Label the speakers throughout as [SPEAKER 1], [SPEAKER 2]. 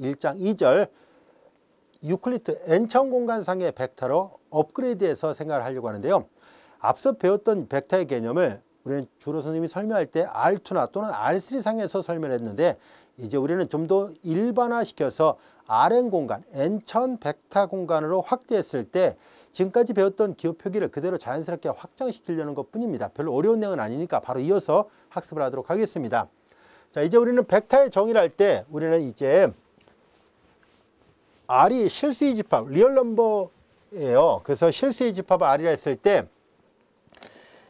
[SPEAKER 1] 1장 2절 유클리드 n차원 공간상의 벡터로 업그레이드해서 생각을 하려고 하는데요. 앞서 배웠던 벡터의 개념을 우리는 주로 선생님이 설명할 때 R2나 또는 R3상에서 설명했는데 이제 우리는 좀 더 일반화시켜서 Rn 공간, n차원 벡터 공간으로 확대했을 때 지금까지 배웠던 기호 표기를 그대로 자연스럽게 확장시키려는 것 뿐입니다. 별로 어려운 내용은 아니니까 바로 이어서 학습을 하도록 하겠습니다. 자, 이제 우리는 벡터의 정의를 할 때 우리는 이제 R이 실수의 집합, 리얼 넘버예요. 그래서 실수의 집합을 R이라 했을 때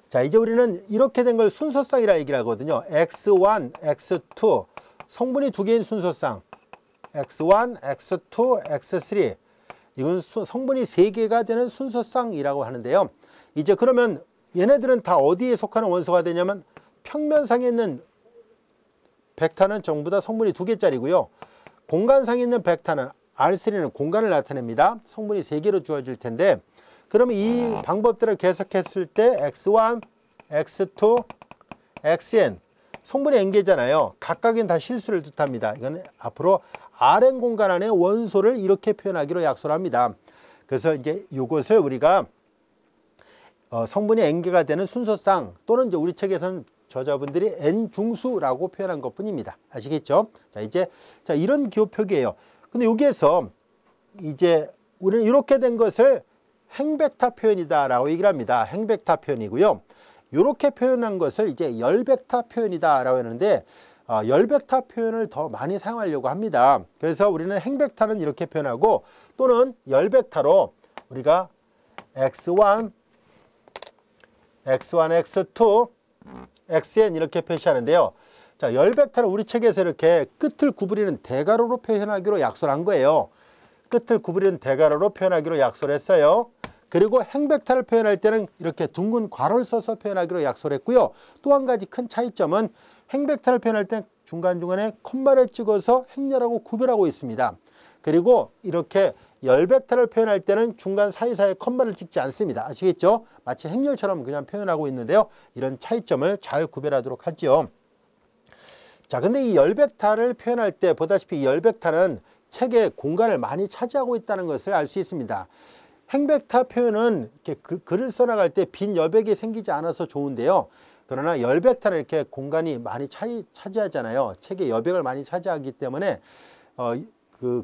[SPEAKER 1] 자, 이제 우리는 이렇게 된 걸 순서쌍이라 얘기를 하거든요. x1, x2 성분이 두 개인 순서쌍 x1, x2, x3 이건 성분이 세 개가 되는 순서쌍이라고 하는데요. 이제 그러면 얘네들은 다 어디에 속하는 원소가 되냐면 평면상에 있는 벡터는 전부 다 성분이 두 개짜리고요. 공간상에 있는 벡터는 R3는 공간을 나타냅니다. 성분이 세 개로 주어질 텐데 그러면 이 방법들을 계속했을 때 x1, x2, xn 성분이 n개잖아요. 각각은 다 실수를 뜻합니다. 이건 앞으로 Rn 공간 안에 원소를 이렇게 표현하기로 약속을 합니다. 그래서 이제 이것을 우리가 성분이 n개가 되는 순서쌍 또는 이제 우리 책에서는 저자분들이 n중수라고 표현한 것 뿐입니다. 아시겠죠? 자, 이제 이런 기호 표기예요. 근데 여기에서 이제 우리는 이렇게 된 것을 행벡터 표현이다 라고 얘기를 합니다. 행벡터 표현이고요. 이렇게 표현한 것을 이제 열벡터 표현이다 라고 하는데 열벡터 표현을 더 많이 사용하려고 합니다. 그래서 우리는 행벡터는 이렇게 표현하고 또는 열벡터로 우리가 x1, x2, xn 이렇게 표시하는데요. 자, 열벡터를 우리 책에서 이렇게 끝을 구부리는 대괄호로 표현하기로 약속을 한 거예요. 끝을 구부리는 대괄호로 표현하기로 약속을 했어요. 그리고 행벡터를 표현할 때는 이렇게 둥근 괄호를 써서 표현하기로 약속을 했고요. 또 한 가지 큰 차이점은 행벡터를 표현할 때 중간중간에 콤마를 찍어서 행렬하고 구별하고 있습니다. 그리고 이렇게 열벡터를 표현할 때는 중간 사이사이에 콤마를 찍지 않습니다. 아시겠죠? 마치 행렬처럼 그냥 표현하고 있는데요. 이런 차이점을 잘 구별하도록 하죠. 자, 근데 이 열벡터를 표현할 때 보다시피 이 열벡터는 책에 공간을 많이 차지하고 있다는 것을 알 수 있습니다. 행벡터 표현은 이렇게 글을 써나갈 때 빈 여백이 생기지 않아서 좋은데요. 그러나 열벡터는 이렇게 공간이 많이 차지하잖아요. 책의 여백을 많이 차지하기 때문에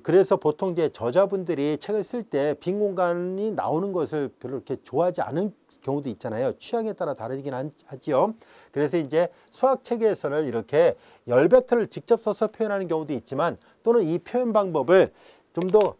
[SPEAKER 1] 그래서 보통 이제 저자분들이 책을 쓸 때 빈 공간이 나오는 것을 별로 이렇게 좋아하지 않은 경우도 있잖아요. 취향에 따라 다르긴 하지요. 그래서 이제 수학 책에서는 이렇게 열벡터를 직접 써서 표현하는 경우도 있지만 또는 이 표현 방법을 좀 더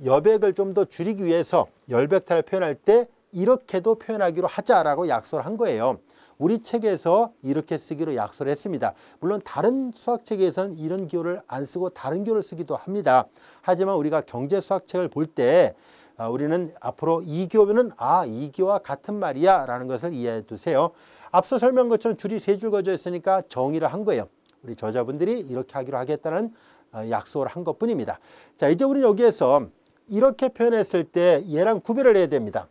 [SPEAKER 1] 여백을 좀 더 줄이기 위해서 열벡터를 표현할 때 이렇게도 표현하기로 하자라고 약속을 한 거예요. 우리 책에서 이렇게 쓰기로 약속을 했습니다. 물론 다른 수학책에서는 이런 기호를 안 쓰고 다른 기호를 쓰기도 합니다. 하지만 우리가 경제 수학책을 볼 때 우리는 앞으로 이 기호는 이 기호와 같은 말이야 라는 것을 이해해 두세요. 앞서 설명한 것처럼 줄이 세 줄 거져 있으니까 정의를 한 거예요. 우리 저자분들이 이렇게 하기로 하겠다는 약속을 한 것뿐입니다. 자, 이제 우리는 여기에서 이렇게 표현했을 때 얘랑 구별을 해야 됩니다.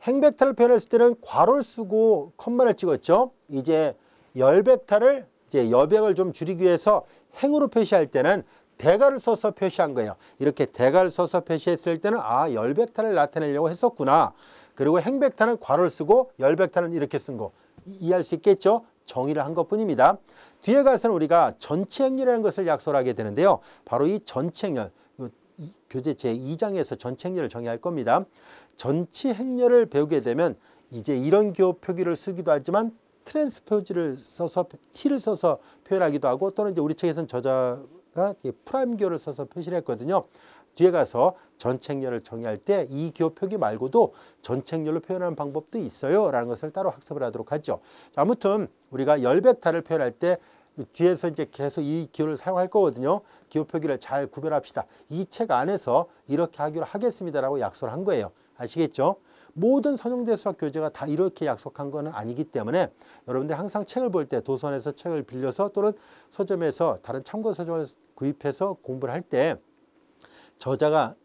[SPEAKER 1] 행벡터를 표현했을 때는 괄호를 쓰고 콤마를 찍었죠. 이제 열벡터를 이제 여백을 좀 줄이기 위해서 행으로 표시할 때는 대괄호를 써서 표시한 거예요. 이렇게 대괄호를 써서 표시했을 때는 열벡터를 나타내려고 했었구나. 그리고 행벡터는 괄호를 쓰고 열벡터는 이렇게 쓴 거 이해할 수 있겠죠? 정의를 한 것뿐입니다. 뒤에 가서는 우리가 전치 행렬이라는 것을 약속을 하게 되는데요. 바로 이 전치 행렬, 교재 제2장에서 전치 행렬을 정의할 겁니다. 전치 행렬을 배우게 되면 이제 이런 기호 표기를 쓰기도 하지만 트랜스포즈를 써서 T를 써서 표현하기도 하고 또는 이제 우리 책에서는 저자가 프라임 기호를 써서 표시를 했거든요. 뒤에 가서 전치 행렬을 정의할 때 이 기호 표기 말고도 전치 행렬로 표현하는 방법도 있어요 라는 것을 따로 학습을 하도록 하죠. 아무튼 우리가 열벡터를 표현할 때 뒤에서 이제 계속 이 기호를 사용할 거거든요. 기호 표기를 잘 구별합시다. 이 책 안에서 이렇게 하기로 하겠습니다라고 약속을 한 거예요. 아시겠죠? 모든 선형대 수학 교재가 다 이렇게 약속한 건 아니기 때문에 여러분들 항상 책을 볼 때 도서관에서 책을 빌려서 또는 서점에서 다른 참고 서점을 구입해서 공부를 할 때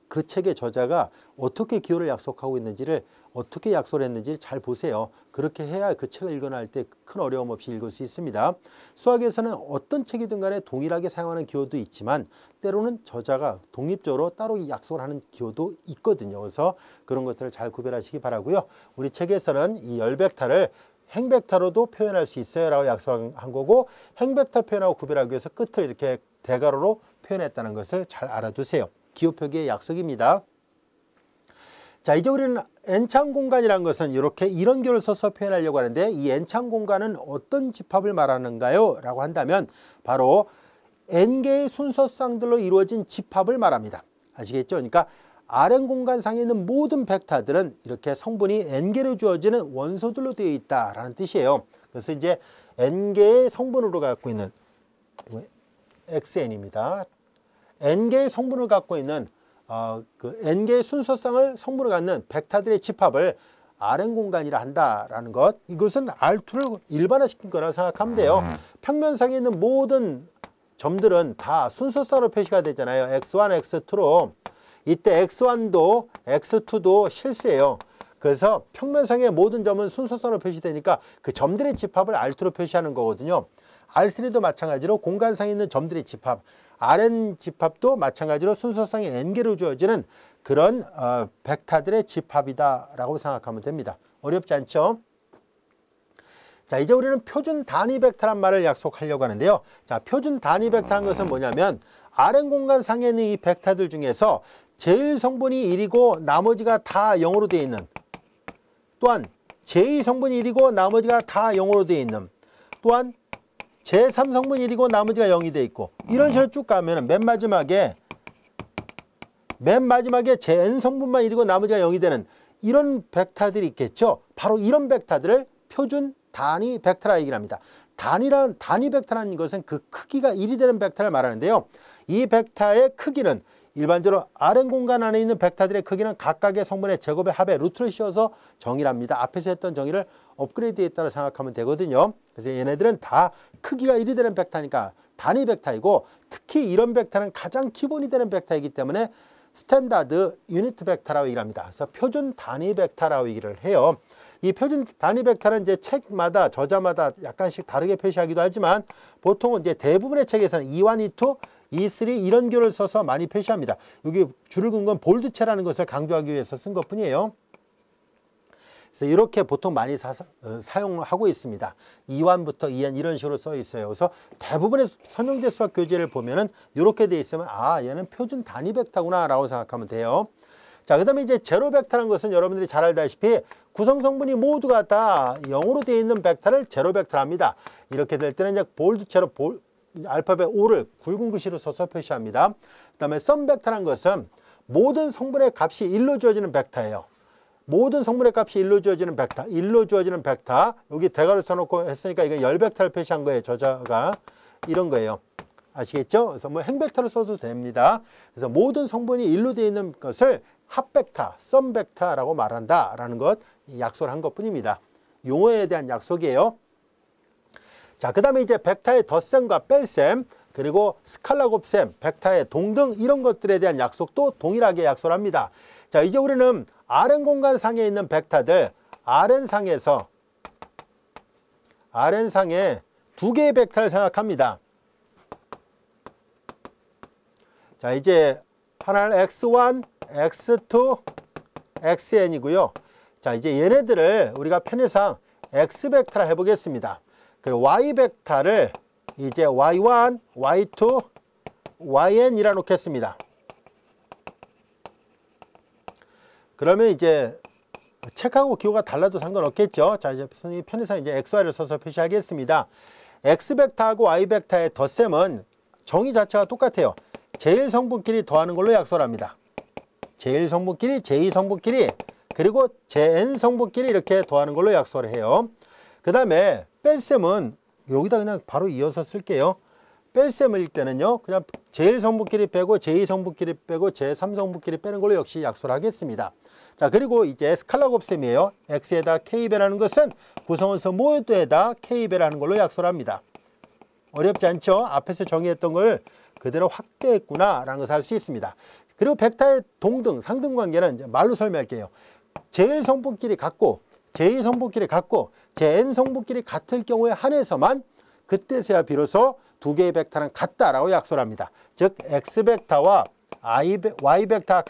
[SPEAKER 1] 그 책의 저자가 어떻게 기호를 약속하고 있는지를 어떻게 약속을 했는지 잘 보세요. 그렇게 해야 그 책을 읽어나갈 때 큰 어려움 없이 읽을 수 있습니다. 수학에서는 어떤 책이든 간에 동일하게 사용하는 기호도 있지만 때로는 저자가 독립적으로 따로 약속을 하는 기호도 있거든요. 그래서 그런 것들을 잘 구별하시기 바라고요. 우리 책에서는 이 열벡터를 행벡터로도 표현할 수 있어요 라고 약속한 거고, 행벡터 표현하고 구별하기 위해서 끝을 이렇게 대괄호로 표현했다는 것을 잘 알아두세요. 기호 표기의 약속입니다. 자, 이제 우리는 n창 공간이라는 것은 이렇게 이런 기호를 써서 표현하려고 하는데, 이 n창 공간은 어떤 집합을 말하는가요? 라고 한다면 바로 n개의 순서쌍들로 이루어진 집합을 말합니다. 아시겠죠? 그러니까 Rn 공간상에 있는 모든 벡터들은 이렇게 성분이 n개로 주어지는 원소들로 되어 있다라는 뜻이에요. 그래서 이제 n개의 성분으로 갖고 있는 xn입니다. n개의 성분을 갖고 있는 그 n개의 순서쌍을 성분으로 갖는 벡터들의 집합을 Rn 공간이라 한다라는 것. 이것은 R2를 일반화시킨 거라고 생각하면 돼요. 평면상에 있는 모든 점들은 다 순서쌍으로 표시가 되잖아요. x1, x2로. 이때 x1도 x2도 실수예요. 그래서 평면상의 모든 점은 순서쌍으로 표시되니까 그 점들의 집합을 R2로 표시하는 거거든요. R3도 마찬가지로 공간상에 있는 점들의 집합, Rn 집합도 마찬가지로 순서상의 n개로 주어지는 그런 벡터들의 집합이다라고 생각하면 됩니다. 어렵지 않죠? 자, 이제 우리는 표준 단위 벡터란 말을 약속하려고 하는데요. 자, 표준 단위 벡터란 것은 뭐냐면 Rn 공간상에 있는 이 벡터들 중에서 제일 성분이 1이고 나머지가 다 0으로 되어 있는, 또한 제2 성분이 1이고 나머지가 다 0으로 되어 있는, 또한 제3 성분이 1이고 나머지가 0이 되어 있고, 이런 식으로 쭉 가면 맨 마지막에 제 n성분만 1이고 나머지가 0이 되는 이런 벡터들이 있겠죠. 바로 이런 벡터들을 표준 단위 벡터라 얘기를 합니다. 단위 벡터라는 것은 그 크기가 1이 되는 벡터를 말하는데요. 이 벡터의 크기는 일반적으로 Rn 공간 안에 있는 벡터들의 크기는 각각의 성분의 제곱의 합에 루트를 씌워서 정의를 합니다. 앞에서 했던 정의를 업그레이드 했다고 생각하면 되거든요. 그래서 얘네들은 다 크기가 1이 되는 벡터니까 단위 벡터이고, 특히 이런 벡터는 가장 기본이 되는 벡터이기 때문에 스탠다드 유니트 벡터라고 얘기를 합니다. 그래서 표준 단위 벡터라고 얘기를 해요. 이 표준 단위 벡터는 이제 책마다 저자마다 약간씩 다르게 표시하기도 하지만 보통은 이제 대부분의 책에서는 E1, E2, E3 이런 교를 써서 많이 표시합니다. 여기 줄을 긋은 건 볼드체라는 것을 강조하기 위해서 쓴 것뿐이에요. 그래서 이렇게 보통 많이 사용하고 있습니다. E1부터 EN 이런 식으로 써 있어요. 그래서 대부분의 선형제 수학 교재를 보면은 이렇게 돼 있으면 아, 얘는 표준 단위 벡터구나 라고 생각하면 돼요. 자, 그 다음에 이제 제로 벡터라는 것은 여러분들이 잘 알다시피 구성 성분이 모두가 다 0으로 되어 있는 벡터를 제로 벡터랍니다. 이렇게 될 때는 이제 볼드체로 알파벳 O를 굵은 글씨로 써서 표시합니다. 그 다음에 썸 벡터라는 것은 모든 성분의 값이 1로 주어지는 벡터예요. 모든 성분의 값이 1로 주어지는 벡터. 여기 대괄호 써놓고 했으니까 이거 열 벡터를 표시한 거예요. 저자가 이런 거예요. 아시겠죠? 그래서 뭐 행벡터를 써도 됩니다. 그래서 모든 성분이 1로 되어 있는 것을 합벡터, 썸 벡터라고 말한다라는 것 약속을 한 것뿐입니다. 용어에 대한 약속이에요. 자, 그 다음에 이제 벡터의 덧셈과 뺄셈, 그리고 스칼라 곱셈, 벡터의 동등 이런 것들에 대한 약속도 동일하게 약속을 합니다. 자, 이제 우리는 Rn 공간상에 있는 벡터들, Rn상에 두 개의 벡터를 생각합니다. 자, 이제 하나는 x1, x2, xn이고요. 자, 이제 얘네들을 우리가 편의상 x벡터라 해보겠습니다. 그리고 y벡터를 이제 y1, y2, yn이라 놓겠습니다. 그러면 이제 책하고 기호가 달라도 상관없겠죠. 자, 이제 선생님이 편의상 이제 xy를 써서 표시하겠습니다. x벡터하고 y벡터의 덧셈은 정의 자체가 똑같아요. 제일 성분끼리 더하는 걸로 약속을 합니다. 제일 성분끼리, 제2 성분끼리, 그리고 제n 성분끼리 이렇게 더하는 걸로 약속을 해요. 그 다음에 뺄셈은 여기다 그냥 바로 이어서 쓸게요. 뺄셈일 때는요, 그냥 제1 성분끼리 빼고 제2 성분끼리 빼고 제3 성분끼리 빼는 걸로 역시 약속을 하겠습니다. 자, 그리고 이제 스칼라 곱셈이에요. x에다 k배라는 것은 구성원수 모두에다 k배라는 걸로 약속을 합니다. 어렵지 않죠? 앞에서 정의했던 걸 그대로 확대했구나 라는 것을 알 수 있습니다. 그리고 벡터의 동등, 상등 관계는 이제 말로 설명할게요. 제1 성분끼리 같고 제2 성분끼리 같고 제_n 성분끼리 같을 경우에 한해서만 그때서야 비로소 두 개의 벡터는 같다라고 약속을 합니다. 즉 X벡터와 Y벡터가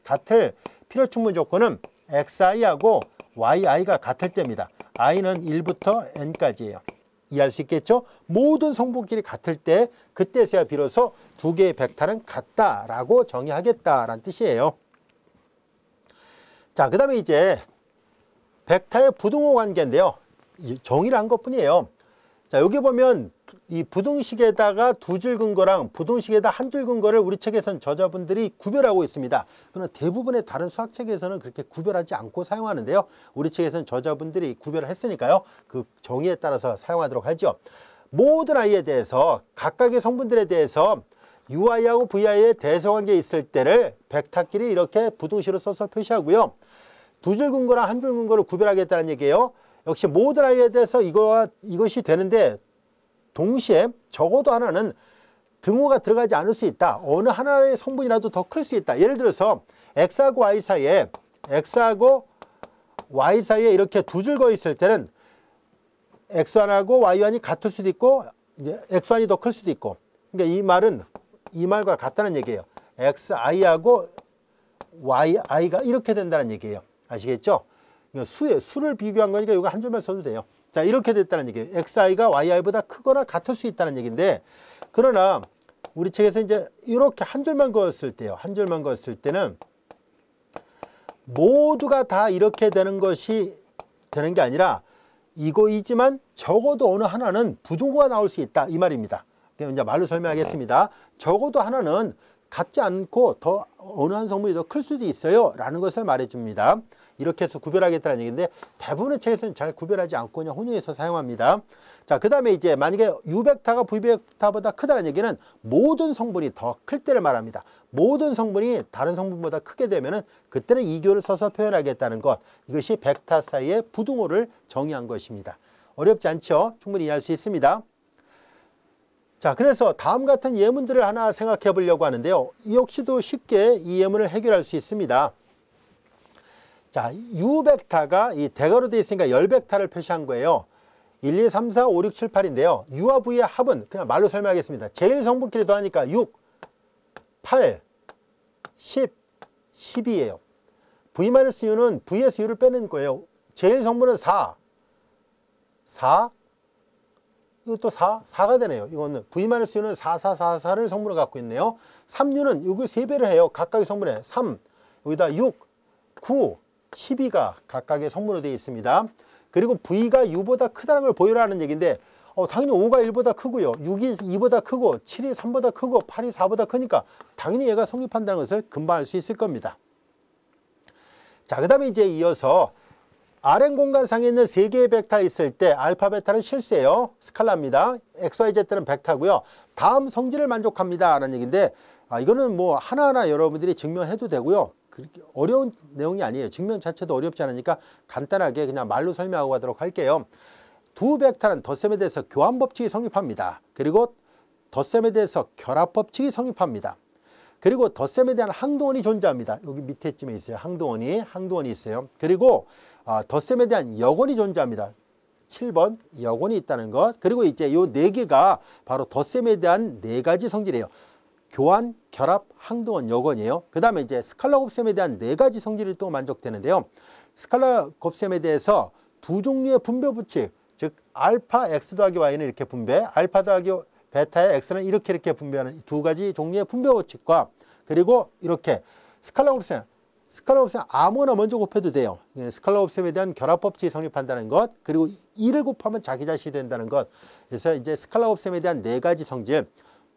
[SPEAKER 1] 같을 필요 충분 조건은 XI하고 YI가 같을 때입니다. I는 1부터 N까지예요. 이해할 수 있겠죠? 모든 성분끼리 같을 때 그때서야 비로소 두 개의 벡터는 같다라고 정의하겠다라는 뜻이에요. 자, 그 다음에 이제 벡터의 부등호 관계인데요. 정의를 한 것뿐이에요. 자, 여기 보면 이 부등식에다가 두 줄 근거랑 부등식에다 한 줄 근거를 우리 책에서는 저자분들이 구별하고 있습니다. 그러나 대부분의 다른 수학책에서는 그렇게 구별하지 않고 사용하는데요. 우리 책에서는 저자분들이 구별을 했으니까요. 그 정의에 따라서 사용하도록 하죠. 모든 i에 대해서 각각의 성분들에 대해서 ui하고 vi의 대소관계에 있을 때를 벡터끼리 이렇게 부등식으로 써서 표시하고요. 두 줄 근거랑 한 줄 근거를 구별하겠다는 얘기예요. 역시 모든 i에 대해서 이것이 되는데 동시에 적어도 하나는 등호가 들어가지 않을 수 있다. 어느 하나의 성분이라도 더 클 수 있다. 예를 들어서 x하고 y 사이에 이렇게 두 줄 거 있을 때는 x1하고 y1이 같을 수도 있고 이제 x1이 더 클 수도 있고. 그러니까 이 말은 이 말과 같다는 얘기예요. xi하고 yi가 이렇게 된다는 얘기예요. 아시겠죠? 수를 비교한 거니까 이거 한 줄만 써도 돼요. 자, 이렇게 됐다는 얘기예요. xi가 yi보다 크거나 같을 수 있다는 얘기인데, 그러나 우리 책에서 이제 이렇게 한 줄만 그었을 때요. 한 줄만 그었을 때는 모두가 다 이렇게 되는 것이 되는 게 아니라 이거이지만 적어도 어느 하나는 부등호가 나올 수 있다. 이 말입니다. 그럼 이제 말로 설명하겠습니다. 적어도 하나는 같지 않고 더 어느 한 성분이 더 클 수도 있어요 라는 것을 말해 줍니다. 이렇게 해서 구별하겠다는 얘기인데 대부분의 책에서는 잘 구별하지 않고 그냥 혼용해서 사용합니다. 자, 그 다음에 이제 만약에 U벡터가 V벡터보다 크다는 얘기는 모든 성분이 더 클 때를 말합니다. 모든 성분이 다른 성분보다 크게 되면은 그때는 이교를 써서 표현하겠다는 것. 이것이 벡터 사이의 부등호를 정의한 것입니다. 어렵지 않죠? 충분히 이해할 수 있습니다. 자, 그래서 다음 같은 예문들을 하나 생각해 보려고 하는데요. 이 역시도 쉽게 이 예문을 해결할 수 있습니다. 자, U벡터가 이 대괄호 되어 있으니까 열벡터를 표시한 거예요. 1, 2, 3, 4, 5, 6, 7, 8인데요. U와 V의 합은 그냥 말로 설명하겠습니다. 제1 성분끼리 더하니까 6, 8, 10, 12예요. V-U는 V에서 U를 빼는 거예요. 제1 성분은 4, 이것도 4가 되네요. 이거는 V-U는 4, 4, 4, 4를 성분으로 갖고 있네요. 3U는 이걸 3배를 해요. 각각의 성분에 3, 여기다 6, 9, 12가 각각의 성분으로 되어 있습니다. 그리고 V가 U보다 크다는 걸 보여라는 얘기인데 당연히 5가 1보다 크고요. 6이 2보다 크고 7이 3보다 크고 8이 4보다 크니까 당연히 얘가 성립한다는 것을 금방 알 수 있을 겁니다. 자, 그 다음에 이제 이어서 Rn 공간상에 있는 3개의 벡터 있을 때 알파, 베타는 실수예요. 스칼라입니다. X, Y, Z는 벡터고요. 다음 성질을 만족합니다 라는 얘기인데 이거는 뭐 하나하나 여러분들이 증명해도 되고요. 그렇게 어려운 내용이 아니에요. 증명 자체도 어렵지 않으니까 간단하게 그냥 말로 설명하고 가도록 할게요. 두 벡터는 덧셈에 대해서 교환법칙이 성립합니다. 그리고 덧셈에 대해서 결합법칙이 성립합니다. 그리고 덧셈에 대한 항동원이 존재합니다. 여기 밑에쯤에 있어요. 항동원이 있어요. 그리고 덧셈에 대한 역원이 존재합니다. 7번 역원이 있다는 것. 그리고 이제 이 4개가 바로 덧셈에 대한 4가지 성질이에요. 교환, 결합, 항동원, 역원이에요. 그 다음에 이제 스칼라 곱셈에 대한 4가지 성질이 또 만족되는데요. 스칼라 곱셈에 대해서 두 종류의 분배 법칙, 즉 알파 x 더하기 y는 이렇게 분배, 알파 더하기 베타의 x는 이렇게 분배하는 두 가지 종류의 분배 법칙과 그리고 이렇게 스칼라 곱셈 아무나 먼저 곱해도 돼요. 스칼라 곱셈에 대한 결합 법칙이 성립한다는 것, 그리고 2를 곱하면 자기 자신이 된다는 것. 그래서 이제 스칼라 곱셈에 대한 4가지 성질,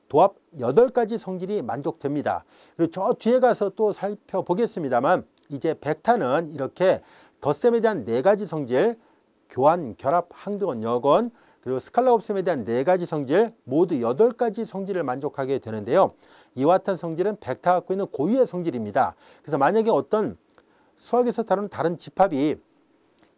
[SPEAKER 1] 도합 8가지 성질이 만족됩니다. 그리고 저 뒤에 가서 또 살펴보겠습니다만 이제 벡터는 이렇게 덧셈에 대한 4가지 성질, 교환, 결합, 항동원, 역원, 그리고 스칼라 곱셈에 대한 4가지 성질, 모두 8가지 성질을 만족하게 되는데요. 이와 같은 성질은 벡터가 갖고 있는 고유의 성질입니다. 그래서 만약에 어떤 수학에서 다루는 다른 집합이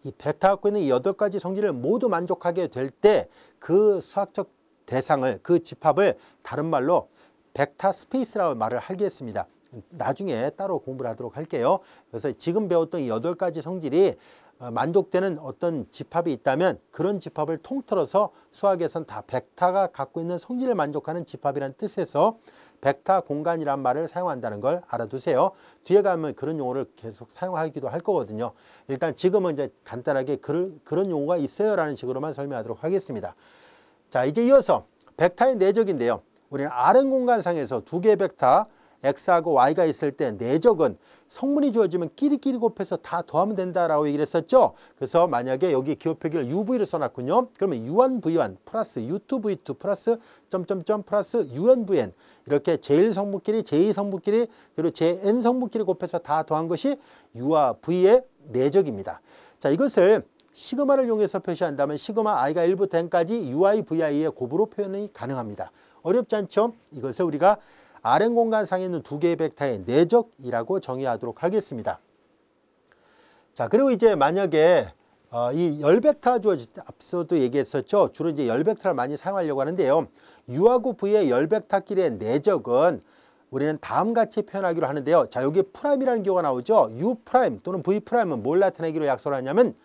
[SPEAKER 1] 이 벡터가 갖고 있는 이 8가지 성질을 모두 만족하게 될 때 그 수학적 대상을, 그 집합을 다른 말로 벡터 스페이스라고 말을 하겠습니다. 나중에 따로 공부를 하도록 할게요. 그래서 지금 배웠던 이 8가지 성질이 만족되는 어떤 집합이 있다면 그런 집합을 통틀어서 수학에선 다 벡터가 갖고 있는 성질을 만족하는 집합이라는 뜻에서 벡터 공간이란 말을 사용한다는 걸 알아두세요. 뒤에 가면 그런 용어를 계속 사용하기도 할 거거든요. 일단 지금은 이제 간단하게 그런 용어가 있어요 라는 식으로만 설명하도록 하겠습니다. 자, 이제 이어서 벡터의 내적인데요. 우리는 Rn 공간상에서 두 개의 벡터 X하고 Y가 있을 때 내적은 성분이 주어지면 끼리끼리 곱해서 다 더하면 된다라고 얘기를 했었죠. 그래서 만약에 여기 기호 표기를 UV를 써놨군요. 그러면 U1, V1 플러스 U2, V2 플러스 점점점 플러스 UN, VN 이렇게 제1 성분끼리, 제2 성분끼리 그리고 제_n 성분끼리 곱해서 다 더한 것이 U와 V의 내적입니다. 자, 이것을 시그마를 이용해서 표시한다면 시그마 i가 1부터 n까지 ui, vi의 곱으로 표현이 가능합니다. 어렵지 않죠? 이것을 우리가 Rn 공간상에 있는 두 개의 벡터의 내적이라고 정의하도록 하겠습니다. 자, 그리고 이제 만약에 이 열벡터가 주어질 때 앞서도 얘기했었죠. 주로 이제 열벡터를 많이 사용하려고 하는데요. U하고 V의 열벡터끼리의 내적은 우리는 다음같이 표현하기로 하는데요. 자, 여기 프라임이라는 기호가 나오죠. U 프라임 또는 V 프라임은 뭘 나타내기로 약속을 하냐면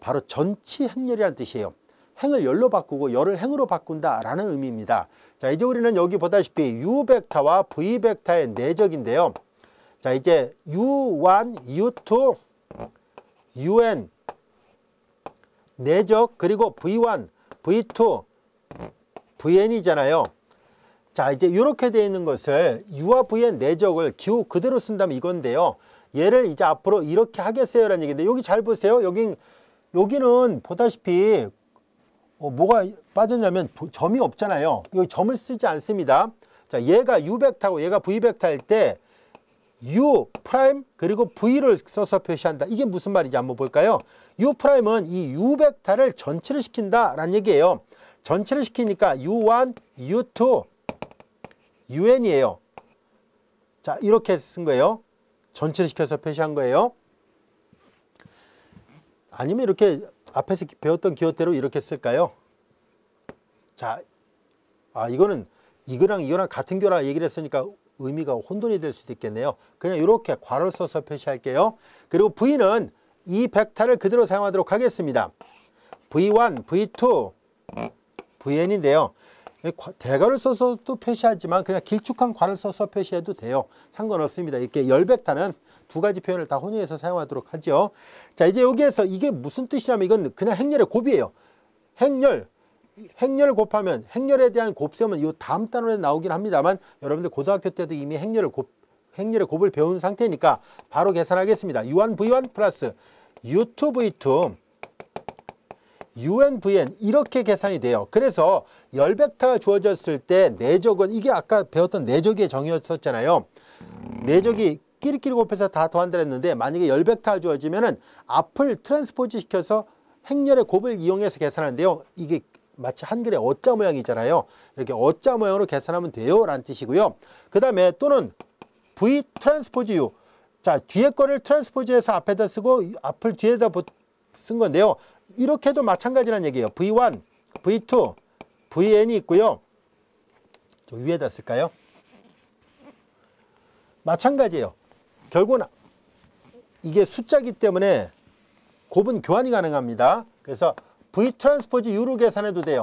[SPEAKER 1] 바로 전치 행렬이라는 뜻이에요. 행을 열로 바꾸고 열을 행으로 바꾼다라는 의미입니다. 자, 이제 우리는 여기 보다시피 U 벡터와 V 벡터의 내적인데요. 자, 이제 U1, U2, UN 내적 그리고 V1, V2, VN이잖아요. 자, 이제 이렇게 되어 있는 것을 U와 V의 내적을 기호 그대로 쓴다면 이건데요. 얘를 이제 앞으로 이렇게 하겠어요라는 얘기인데 여기 잘 보세요. 여기는 보다시피 뭐가 빠졌냐면 점이 없잖아요. 여기 점을 쓰지 않습니다. 자, 얘가 U 벡터고 얘가 V 벡터일 때 U 프라임 그리고 V를 써서 표시한다. 이게 무슨 말인지 한번 볼까요? U 프라임은 이 U 벡터를 전치를 시킨다라는 얘기예요. 전치를 시키니까 U1, U2, UN이에요. 자, 이렇게 쓴 거예요. 전치를 시켜서 표시한 거예요. 아니면 이렇게 앞에서 배웠던 기호대로 이렇게 쓸까요? 자, 이거는 이거랑 같은 교라 얘기를 했으니까 의미가 혼돈이 될 수도 있겠네요. 그냥 이렇게 괄호를 써서 표시할게요. 그리고 V는 이 벡터를 그대로 사용하도록 하겠습니다. V1, V2, VN인데요. 대괄호를 써서도 표시하지만 그냥 길쭉한 괄호를 써서 표시해도 돼요. 상관없습니다. 이렇게 열벡터는 두 가지 표현을 다 혼용해서 사용하도록 하죠. 자, 이제 여기에서 이게 무슨 뜻이냐면 이건 그냥 행렬의 곱이에요. 행렬을 곱하면 행렬에 대한 곱셈은 이 다음 단원에 나오긴 합니다만 여러분들 고등학교 때도 이미 행렬의 곱을 배운 상태니까 바로 계산하겠습니다. U1, V1 플러스 U2, V2 UN, VN 이렇게 계산이 돼요. 그래서 열벡터가 주어졌을 때 내적은 이게 아까 배웠던 내적의 정의였었잖아요. 내적이 끼리끼리 곱해서 다 더한다 했는데 만약에 열벡터가 주어지면은 앞을 트랜스포즈 시켜서 행렬의 곱을 이용해서 계산하는데요. 이게 마치 한글의 어자 모양이잖아요. 이렇게 어자 모양으로 계산하면 돼요 라는 뜻이고요. 그 다음에 또는 V 트랜스포즈 U. 자, 뒤에 거를 트랜스포즈해서 앞에다 쓰고 앞을 뒤에다 쓴 건데요. 이렇게도 마찬가지란 얘기예요. V1, V2, VN이 있고요. 저 위에다 쓸까요? 마찬가지예요. 결국은 이게 숫자이기 때문에 곱은 교환이 가능합니다. 그래서 V 트랜스포즈 U로 계산해도 돼요.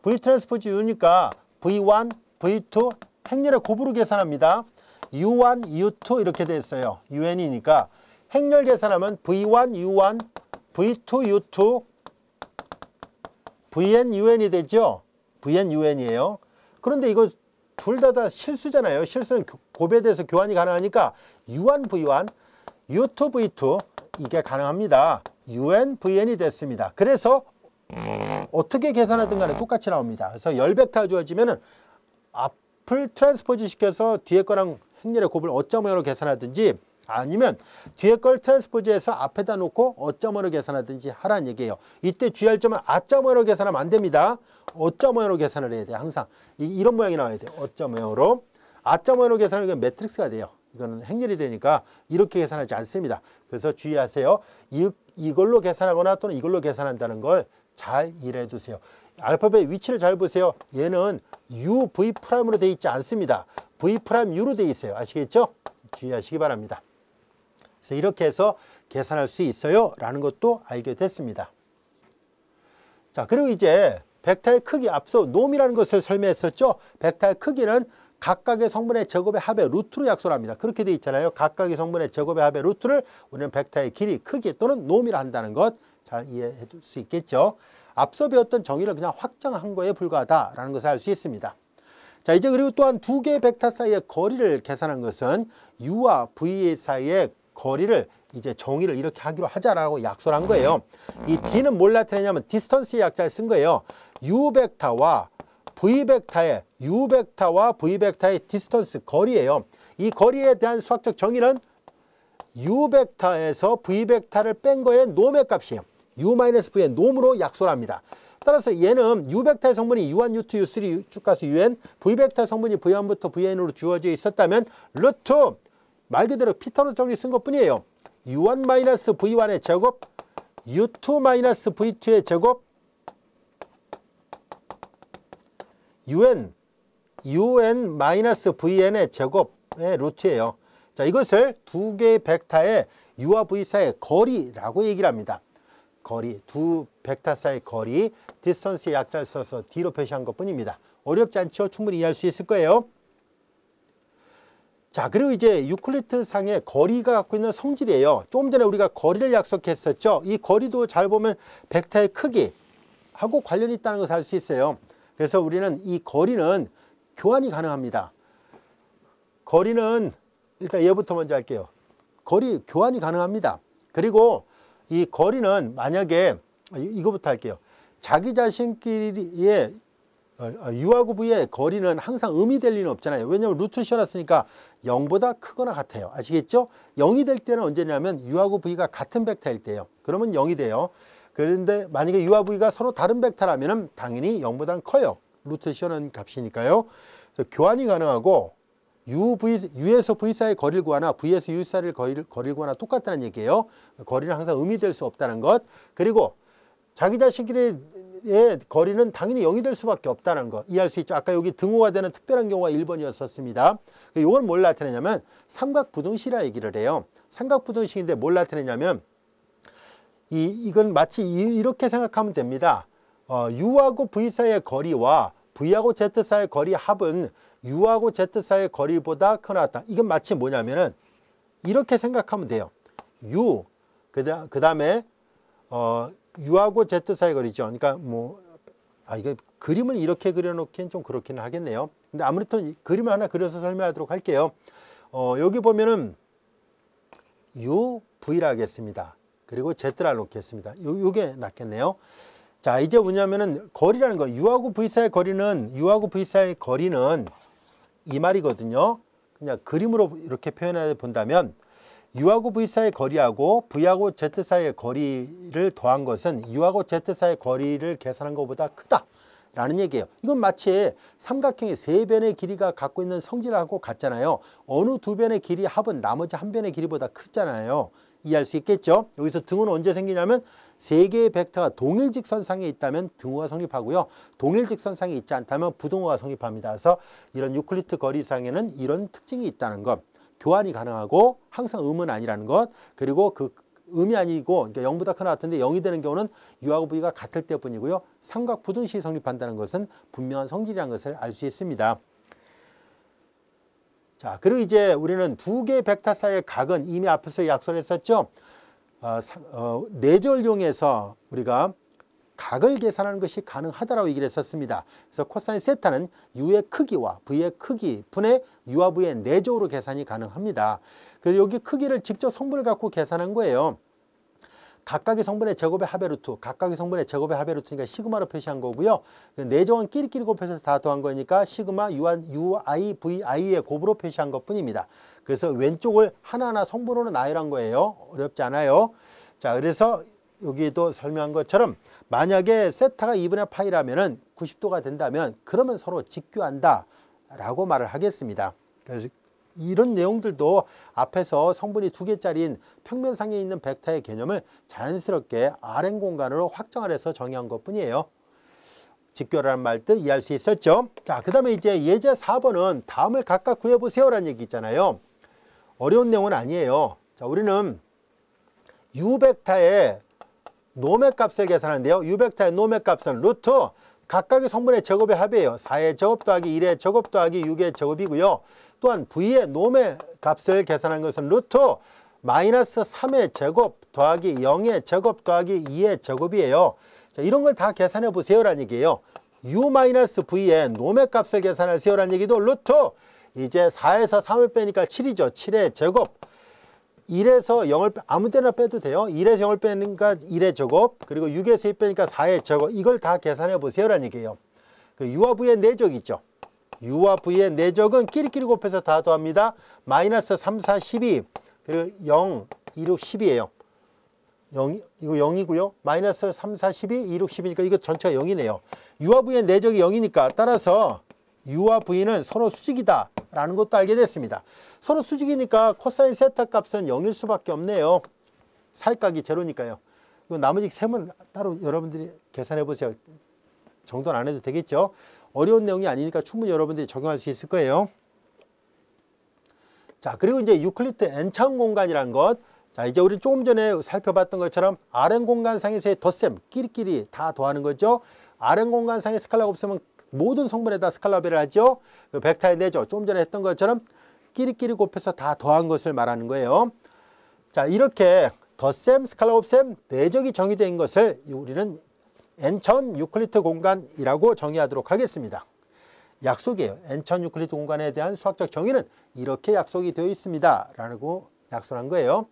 [SPEAKER 1] V 트랜스포즈 U니까 V1, V2 행렬의 곱으로 계산합니다. U1, U2 이렇게 됐어요. UN이니까 행렬 계산하면 V1, U1, V2, U2, VN, UN이 되죠. VN, UN이에요. 그런데 이거 둘 다 실수잖아요. 실수는 곱에 대해서 교환이 가능하니까 U1, V1, U2, V2 이게 가능합니다. UN, VN이 됐습니다. 그래서 어떻게 계산하든 간에 똑같이 나옵니다. 그래서 열벡터가 주어지면은 앞을 트랜스포즈 시켜서 뒤에 거랑 행렬의 곱을 어자 모양으로 계산하든지 아니면 뒤에 걸 트랜스포즈해서 앞에다 놓고 어자 모양으로 계산하든지 하라는 얘기예요. 이때 주의할 점은 아자 모양으로 계산하면 안 됩니다. 어자 모양으로 계산을 해야 돼요. 항상 이런 모양이 나와야 돼요. 어자 모양으로. 아자 모양으로 계산하면 매트릭스가 돼요. 이거는 행렬이 되니까 이렇게 계산하지 않습니다. 그래서 주의하세요. 이걸로 계산하거나 또는 이걸로 계산한다는 걸 잘 이해해 두세요. 알파벳 위치를 잘 보세요. 얘는 U, V 프라임으로 되어 있지 않습니다. V'U로 되어 있어요. 아시겠죠? 주의하시기 바랍니다. 그래서 이렇게 해서 계산할 수 있어요 라는 것도 알게 됐습니다. 자, 그리고 이제 벡터의 크기, 앞서 놈이라는 것을 설명했었죠. 벡터의 크기는 각각의 성분의 제곱의 합의 루트로 약속을 합니다. 그렇게 되어 있잖아요. 각각의 성분의 제곱의 합의 루트를 우리는 벡터의 길이, 크기 또는 놈이라 한다는 것 잘 이해해 둘 수 있겠죠. 앞서 배웠던 정의를 그냥 확정한 거에 불과하다라는 것을 알 수 있습니다. 자, 이제 그리고 또한 두 개의 벡터 사이의 거리를 계산한 것은 U와 V 사이의 거리를 이제 정의를 이렇게 하기로 하자라고 약속을 한 거예요. 이 D는 뭘 나타내냐면 디스턴스의 약자를 쓴 거예요. U 벡터와 V 벡터의 디스턴스, 거리예요. 이 거리에 대한 수학적 정의는 U 벡터에서 V 벡터를 뺀 거의 놈의 값이에요. U-V의 놈으로 약속을 합니다. 따라서 얘는 U 벡터의 성분이 U1, U2, U3, 쭉가서 UN, V 벡터의 성분이 V1부터 Vn으로 주어져 있었다면 루트, 말 그대로 피터로 정리 쓴 것뿐이에요. U1-V1의 제곱, U2-V2의 제곱, UN-VN의 제곱의 루트예요. 자, 이것을 두 개의 벡터의 U와 V 사이의 거리라고 얘기를 합니다. 거리, 두 벡터 사이의 거리, 디스턴스의 약자를 써서 D로 표시한 것뿐입니다. 어렵지 않죠? 충분히 이해할 수 있을 거예요. 자, 그리고 이제 유클리드 상의 거리가 갖고 있는 성질이에요. 좀 전에 우리가 거리를 약속했었죠. 이 거리도 잘 보면 벡터의 크기하고 관련이 있다는 것을 알 수 있어요. 그래서 우리는 이 거리는 교환이 가능합니다. 거리는 일단 얘부터 먼저 할게요. 거리 교환이 가능합니다. 그리고 이 거리는 만약에 이거부터 할게요. 자기 자신끼리의 U하고 V의 거리는 항상 음이 될 리는 없잖아요. 왜냐하면 루트를 씌워놨으니까 0보다 크거나 같아요. 아시겠죠? 0이 될 때는 언제냐면 U하고 V가 같은 벡터일 때예요. 그러면 0이 돼요. 그런데 만약에 U와 V가 서로 다른 벡터라면 당연히 0보다는 커요. 루트를 씌워놓은 값이니까요. 그래서 교환이 가능하고 U에서 V 사이의 거리를 구하나 V에서 U 사이의 거리를 구하나 똑같다는 얘기예요. 거리는 항상 음이 될 수 없다는 것. 그리고 자기 자신끼리의 거리는 당연히 0이 될 수밖에 없다는 거 이해할 수 있죠. 아까 여기 등호가 되는 특별한 경우가 1번이었었습니다. 이건 뭘 나타내냐면 삼각부등식이라 얘기를 해요. 삼각부등식인데 뭘 나타내냐면 이건 마치 이렇게 생각하면 됩니다. U하고 V 사이의 거리와 V하고 Z 사이의 거리 합은 U하고 Z 사이의 거리보다 크거나 같다. 이건 마치 뭐냐면은 이렇게 생각하면 돼요. U 그 다음에 U하고 Z 사이의 거리죠. 그러니까 이거 그림을 이렇게 그려놓기엔 좀 그렇기는 하겠네요. 근데 아무튼 그림을 하나 그려서 설명하도록 할게요. 여기 보면은 U, V라 하겠습니다. 그리고 Z를 놓겠습니다. 요게 낫겠네요. 자, 이제 뭐냐면은 거리라는 거, U하고 V 사이의 거리는 이 말이거든요. 그냥 그림으로 이렇게 표현해 본다면 U하고 V 사이의 거리하고 V하고 Z 사이의 거리를 더한 것은 U하고 Z 사이의 거리를 계산한 것보다 크다라는 얘기예요. 이건 마치 삼각형의 세 변의 길이가 갖고 있는 성질하고 같잖아요. 어느 두 변의 길이 합은 나머지 한 변의 길이보다 크잖아요. 이해할 수 있겠죠? 여기서 등호는 언제 생기냐면 세 개의 벡터가 동일 직선상에 있다면 등호가 성립하고요. 동일 직선상에 있지 않다면 부등호가 성립합니다. 그래서 이런 유클리드 거리상에는 이런 특징이 있다는 것. 교환이 가능하고 항상 음은 아니라는 것. 그리고 그 음이 아니고 그러니까 0보다 크나 같은데 0이 되는 경우는 U하고 V가 같을 때뿐이고요. 삼각부등식이 성립한다는 것은 분명한 성질이라는 것을 알 수 있습니다. 자, 그리고 이제 우리는 두 개의 벡터 사이의 각은 이미 앞에서 약속을 했었죠. 내절을 이용해서 우리가 각을 계산하는 것이 가능하다라고 얘기를 했었습니다. 그래서 코사인 세타는 U의 크기와 V의 크기 분의 U와 V의 내적으로 계산이 가능합니다. 그래서 여기 크기를 직접 성분을 갖고 계산한 거예요. 각각의 성분의 제곱의 합의 루트, 각각의 성분의 제곱의 합의 루트니까 시그마로 표시한 거고요. 내적은 끼리끼리 곱해서 다 더한 거니까 시그마 UI, VI의 곱으로 표시한 것뿐입니다. 그래서 왼쪽을 하나하나 성분으로 나열한 거예요. 어렵지 않아요. 자, 그래서 여기도 설명한 것처럼 만약에 세타가 2분의 파이라면은 90도가 된다면 그러면 서로 직교한다 라고 말을 하겠습니다. 그래서 이런 내용들도 앞에서 성분이 두 개짜리인 평면상에 있는 벡터의 개념을 자연스럽게 Rn 공간으로 확정을 해서 정의한 것뿐이에요. 직교라는 말도 이해할 수 있었죠. 자, 그 다음에 이제 예제 4번은 다음을 각각 구해보세요라는 얘기 있잖아요. 어려운 내용은 아니에요. 자, 우리는 U벡터의 노매값을 계산하는데요. U벡터의 노매값은 루트 각각의 성분의 제곱의 합이에요. 4의 제곱 더하기 1의 제곱 더하기 6의 제곱이고요. 또한 V의 노매값을 계산한 것은 루트 마이너스 3의 제곱 더하기 0의 제곱 더하기 2의 제곱이에요. 자, 이런 걸 다 계산해 보세요라는 얘기예요. U-V의 노매값을 계산하세요라는 얘기도 루트 이제 4에서 3을 빼니까 7이죠. 7의 제곱 1에서 0을 아무 때나 빼도 돼요. 1에서 0을 빼니까 1의 제곱 그리고 6에서 2 빼니까 4의 제곱 이걸 다 계산해 보세요라는 얘기예요. 그 U와 V의 내적 있죠. U와 V의 내적은 끼리끼리 곱해서 다 더합니다. 마이너스 3, 4, 12 그리고 0, 2, 6, 10이에요. 0, 이거 0이고요. 마이너스 3, 4, 12, 2, 6, 10이니까 이거 전체가 0이네요. U와 V의 내적이 0이니까 따라서 U와 V는 서로 수직이다 라는 것도 알게 됐습니다. 서로 수직이니까 코사인 세타 값은 0일 수밖에 없네요. 사이각이 제로니까요. 나머지 셈은 따로 여러분들이 계산해 보세요. 정도는 안 해도 되겠죠. 어려운 내용이 아니니까 충분히 여러분들이 적용할 수 있을 거예요. 자, 그리고 이제 유클리드 N차원 공간이라는 것. 자, 이제 우리 조금 전에 살펴봤던 것처럼 Rn 공간상에서의 덧셈, 끼리끼리 다 더하는 거죠. Rn 공간상에 스칼라가 없으면 모든 성분에다 스칼라 배를 하죠. 그 벡터의 내적, 조금 전에 했던 것처럼 끼리끼리 곱해서 다 더한 것을 말하는 거예요. 자, 이렇게 덧셈, 스칼라 곱셈, 내적이 정의된 것을 우리는 N차원 유클리드 공간이라고 정의하도록 하겠습니다. 약속이에요. N차원 유클리드 공간에 대한 수학적 정의는 이렇게 약속이 되어 있습니다. 라고 약속한 거예요.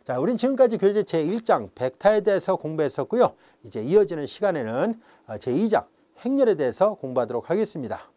[SPEAKER 1] 자, 우린 지금까지 교재 제1장 벡터에 대해서 공부했었고요. 이제 이어지는 시간에는 제2장 행렬에 대해서 공부하도록 하겠습니다.